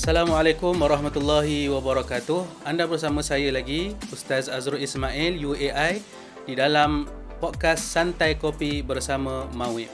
Assalamualaikum warahmatullahi wabarakatuh. Anda bersama saya lagi, Ustaz Azrul Ismail, UAI, di dalam podcast Santai Kopi bersama Mawib.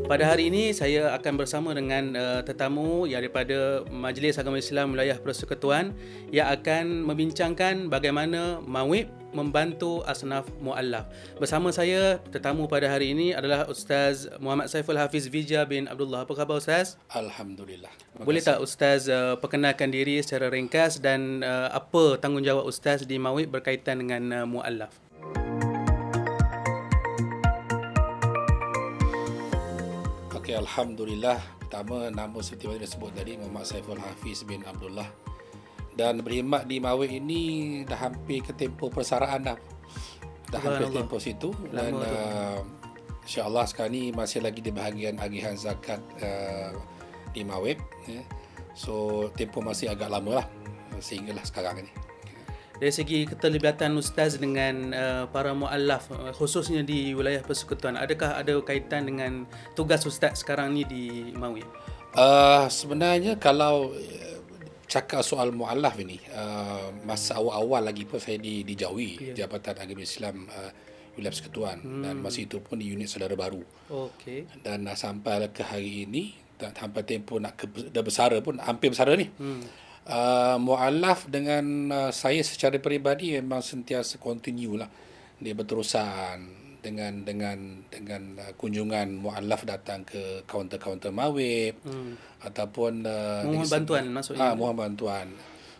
Pada hari ini saya akan bersama dengan tetamu yang daripada Majlis Agama Islam Wilayah Persekutuan yang akan membincangkan bagaimana Mawib membantu asnaf muallaf. Bersama saya tetamu pada hari ini adalah Ustaz Muhammad Saiful Hafiz Vija bin Abdullah. Apa khabar Ustaz? Alhamdulillah. Boleh tak Ustaz perkenalkan diri secara ringkas dan apa tanggungjawab Ustaz di Mawib berkaitan dengan muallaf? Okey, Alhamdulillah. Pertama, nama seperti mana disebut tadi, Muhammad Saiful Hafiz bin Abdullah. Dan berkhidmat di Mawib ini dah hampir ke tempoh persaraan dah. Dah hampir tempoh situ. Dan insya-Allah sekarang ni masih lagi di bahagian agihan zakat di Mawib. So, tempoh masih agak lama lah sehinggalah sekarang ni. Dari segi keterlibatan Ustaz dengan para muallaf, khususnya di wilayah persekutuan, adakah ada kaitan dengan tugas Ustaz sekarang ni di Mawib? Sebenarnya kalau cakap soal muallaf ini, masa awal-awal lagi pun saya di Jawi, Jabatan Agama Islam Wilayah Persekutuan, dan masa itu pun di unit saudara baru. Okey. Dan sampai ke hari ini, sampai tempoh dah bersara pun, hampir bersara ni. Muallaf dengan saya secara peribadi memang sentiasa continue lah. Dia berterusan dengan kunjungan muallaf datang ke kaunter-kaunter Mawib ataupun mohon bantuan maksudnya. Mohon bantuan.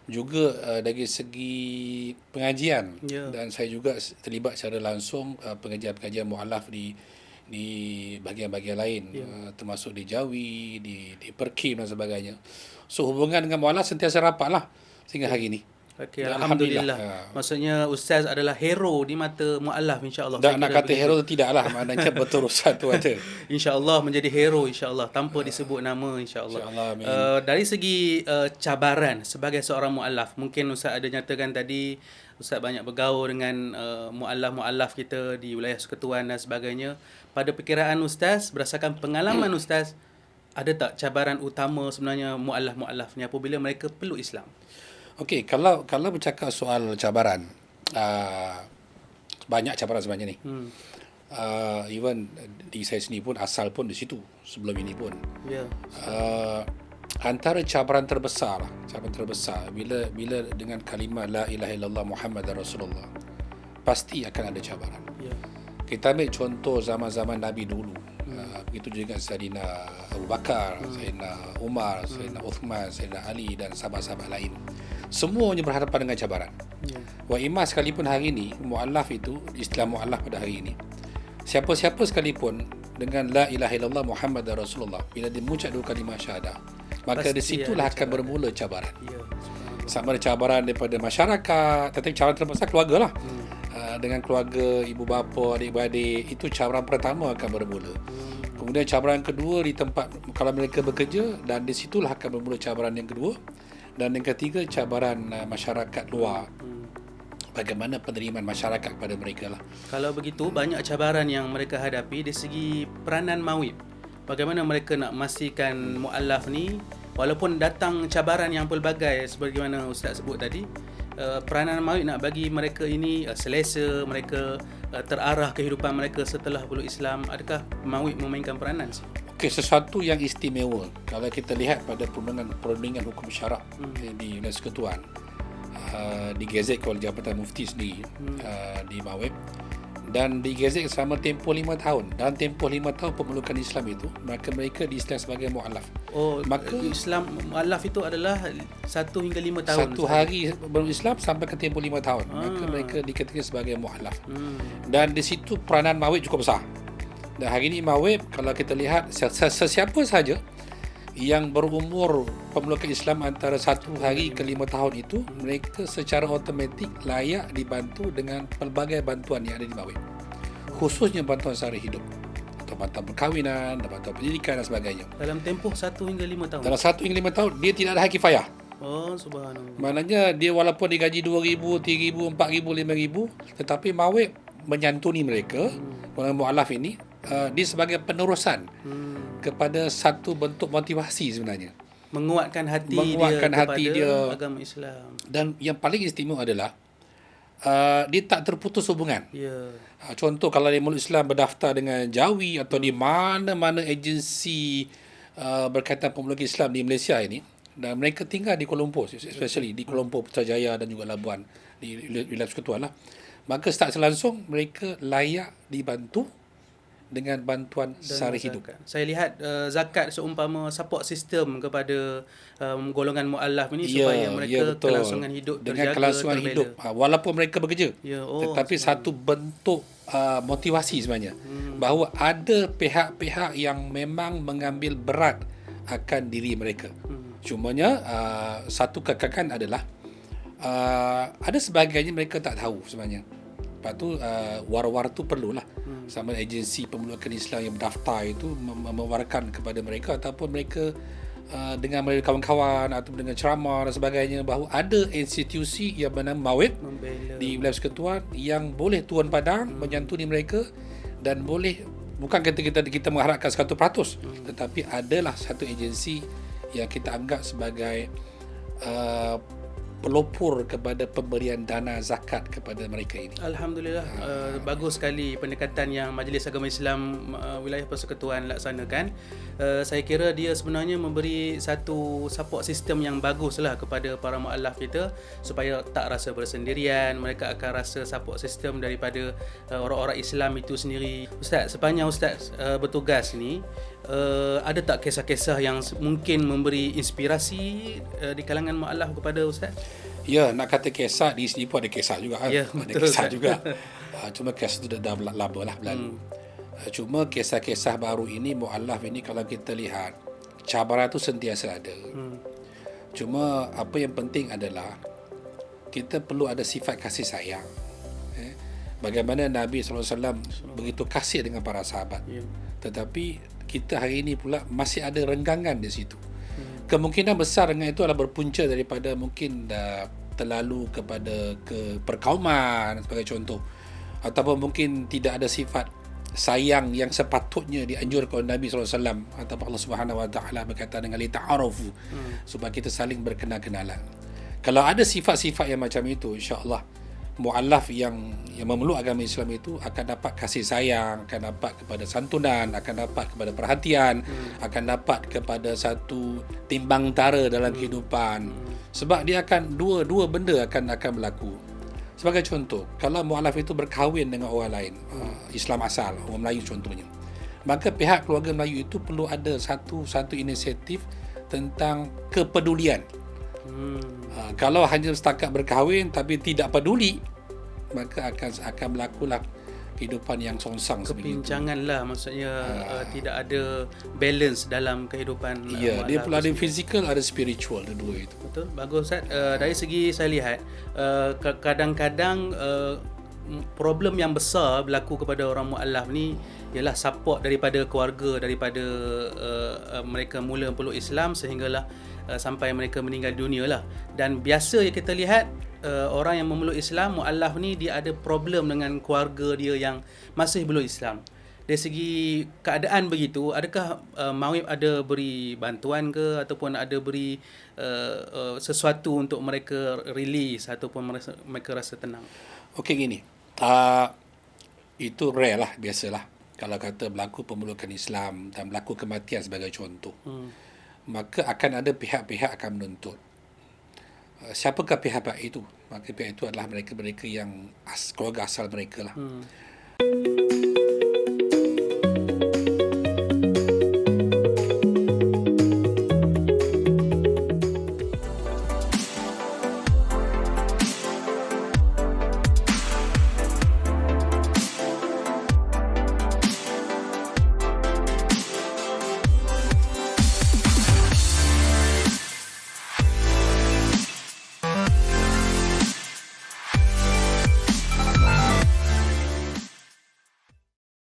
Juga dari segi pengajian, dan saya juga terlibat secara langsung pengajian-pengajian muallaf di bahagian-bahagian lain, termasuk di Jawi, di Perkim dan sebagainya. So hubungan dengan muallaf sentiasa rapat lah sehingga hari ini. Okay, Alhamdulillah. Maksudnya Ustaz adalah hero di mata muallaf, insya-Allah. Tak nak kata hero tu tidaklah, maknanya berterusan tu ada. Insya-Allah menjadi hero, insya-Allah, tanpa disebut nama, insya-Allah. Dari segi cabaran sebagai seorang muallaf, mungkin Ustaz ada nyatakan tadi Ustaz banyak bergaul dengan muallaf-muallaf kita di wilayah persekutuan dan sebagainya. Pada perkiraan Ustaz, berdasarkan pengalaman Ustaz, ada tak cabaran utama sebenarnya muallaf-muallaf ni apabila mereka peluk Islam? Okey, kalau bercakap soal cabaran, banyak cabaran sebenarnya ni. Even di saya sendiri pun, asal pun di situ sebelum ini pun. Antara cabaran terbesar bila dengan kalimah la ilaha illallah Muhammadar Rasulullah, pasti akan ada cabaran. Kita ambil contoh zaman-zaman Nabi dulu. Begitu juga Sayyidina Abu Bakar, Sayyidina Umar, Sayyidina Uthman, Sayyidina Ali dan sahabat-sahabat lain. Semuanya berhadapan dengan cabaran. Wa imma sekalipun hari ini, muallaf itu, istilah muallaf pada hari ini, siapa-siapa sekalipun dengan la ilaha illallah Muhammadar Rasulullah, bila dia mengucap dua kalimah syahadah, maka di situlah akan bermula cabaran. Sama ada cabaran daripada masyarakat, tetapi cabaran terbesar keluarga lah. Dengan keluarga, ibu bapa, adik-beradik, itu cabaran pertama akan bermula. Kemudian cabaran kedua di tempat kalau mereka bekerja, dan di situlah akan bermula cabaran yang kedua. Dan yang ketiga, cabaran masyarakat luar. Bagaimana penerimaan masyarakat kepada mereka lah. Kalau begitu, banyak cabaran yang mereka hadapi dari segi peranan Mawib. Bagaimana mereka nak memastikan muallaf ni, walaupun datang cabaran yang pelbagai sebagaimana Ustaz sebut tadi, peranan Mawib nak bagi mereka ini selesa, mereka terarah kehidupan mereka setelah peluk Islam. Adakah Mawib memainkan peranan? Okey, sesuatu yang istimewa kalau kita lihat pada perundingan hukum syarak di Wilayah Persekutuan, digezet oleh Jabatan Mufti sendiri di Mawib, dan digezet selama tempoh 5 tahun. Dalam tempoh 5 tahun pemelukan Islam itu, maka mereka diislam sebagai muallaf. Maka Islam muallaf itu adalah 1 hingga 5 tahun. Satu hari berislam sampai ke tempoh 5 tahun. Maka mereka dikategorikan sebagai muallaf. Dan di situ peranan Mawib cukup besar. Dan hari ini Mawib, kalau kita lihat, sesiapa saja yang berumur pemelukan Islam antara 1 hari ke 5 tahun itu, mereka secara automatik layak dibantu dengan pelbagai bantuan yang ada di Mawib, khususnya bantuan sara hidup atau bantuan perkahwinan, bantuan pendidikan dan sebagainya. Dalam tempoh 1 hingga 5 tahun. Dalam 1 hingga 5 tahun dia tidak ada hak kifayah. Subhanallah. Maknanya dia walaupun digaji 2,000, 3,000, 4,000, 5,000, tetapi Mawib menyantuni mereka, golongan mu'alaf ini, dia sebagai penerusan kepada satu bentuk motivasi sebenarnya. Menguatkan hati dia kepada agama Islam. Dan yang paling istimewa adalah dia tak terputus hubungan. Contoh, kalau di Mulut Islam berdaftar dengan Jawi atau di mana-mana agensi berkaitan pemeluk Islam di Malaysia ini, dan mereka tinggal di Kuala Lumpur, especially di Kuala Lumpur, Putrajaya dan juga Labuan, di wilayah Persekutuan lah, maka secara langsung mereka layak dibantu dengan bantuan sara hidup. Saya lihat zakat seumpama support system kepada golongan mu'alaf ini supaya mereka kelangsungan hidup dengan kelangsungan hidup walaupun mereka bekerja. Tetapi satu bentuk motivasi sebenarnya bahawa ada pihak-pihak yang memang mengambil berat akan diri mereka. Cumanya satu kekakan adalah ada sebagainya mereka tak tahu sebenarnya. Lepas tu war-war tu perlulah sama agensi pemeluk Islam yang berdaftar itu mewawarkan kepada mereka, ataupun mereka dengan melalui kawan-kawan atau dengan ceramah dan sebagainya, bahawa ada institusi yang bernama Mawib di wilayah Persekutuan yang boleh turun padang menyantuni mereka, dan boleh, bukan kita mengharapkan 100%, tetapi adalah satu agensi yang kita anggap sebagai pelopor kepada pemberian dana zakat kepada mereka ini. Alhamdulillah, bagus sekali pendekatan yang Majlis Agama Islam wilayah Persekutuan laksanakan. Saya kira dia sebenarnya memberi satu support system yang baguslah kepada para mu'alaf kita supaya tak rasa bersendirian. Mereka akan rasa support system daripada orang-orang Islam itu sendiri. Ustaz, sepanjang Ustaz bertugas ni, ada tak kisah-kisah yang mungkin memberi inspirasi di kalangan mu'alaf kepada Ustaz? Ya, nak kata kisah, di sini pun ada kisah juga. Ya, ada betul, kisah kan? juga. Cuma kisah itu dah lama lah berlalu. Cuma kisah-kisah baru ini, mu'alaf ini, kalau kita lihat, cabaran itu sentiasa ada. Cuma apa yang penting adalah kita perlu ada sifat kasih sayang. Bagaimana Nabi SAW begitu kasih dengan para sahabat. Tetapi kita hari ini pula masih ada renggangan di situ. Kemungkinan besar dengan itu adalah berpunca daripada mungkin terlalu kepada perkauman sebagai contoh, ataupun mungkin tidak ada sifat sayang yang sepatutnya dianjurkan oleh Nabi SAW, ataupun Allah Subhanahu Wa Taala berkata dengan lita'arafu, supaya kita saling berkenal-kenalan. Kalau ada sifat-sifat yang macam itu, insya-Allah mu'alaf yang memeluk agama Islam itu akan dapat kasih sayang, akan dapat kepada santunan, akan dapat kepada perhatian, akan dapat kepada satu timbang tara dalam kehidupan. Sebab dia akan dua benda akan berlaku. Sebagai contoh, kalau mu'alaf itu berkahwin dengan orang lain, Islam asal, orang Melayu contohnya, maka pihak keluarga Melayu itu perlu ada satu inisiatif tentang kepedulian. Kalau hanya setakat berkahwin tapi tidak peduli, maka akan berlakulah kehidupan yang songsang sebegitu. Kepincangan lah, maksudnya tidak ada balance dalam kehidupan. Ya, dia pula ada fizikal, ada spiritual, dua itu. Betul, bagus Ustaz. Dari segi saya lihat, kadang-kadang problem yang besar berlaku kepada orang mu'alaf ni ialah support daripada keluarga, daripada mereka mula peluk Islam sehinggalah sampai mereka meninggal dunia lah. Dan biasa yang kita lihat, orang yang memeluk Islam, mu'alaf ni, dia ada problem dengan keluarga dia yang masih belum Islam. Dari segi keadaan begitu, adakah Mawib ada beri bantuan ke, ataupun ada beri sesuatu untuk mereka release ataupun mereka rasa tenang? Okey, gini, itu rare lah, biasalah. Kalau kata berlaku pemelukan Islam dan berlaku kematian sebagai contoh, maka akan ada pihak-pihak akan menuntut. Siapakah pihak-pihak itu? Maka pihak itu adalah mereka yang keluarga asal mereka lah.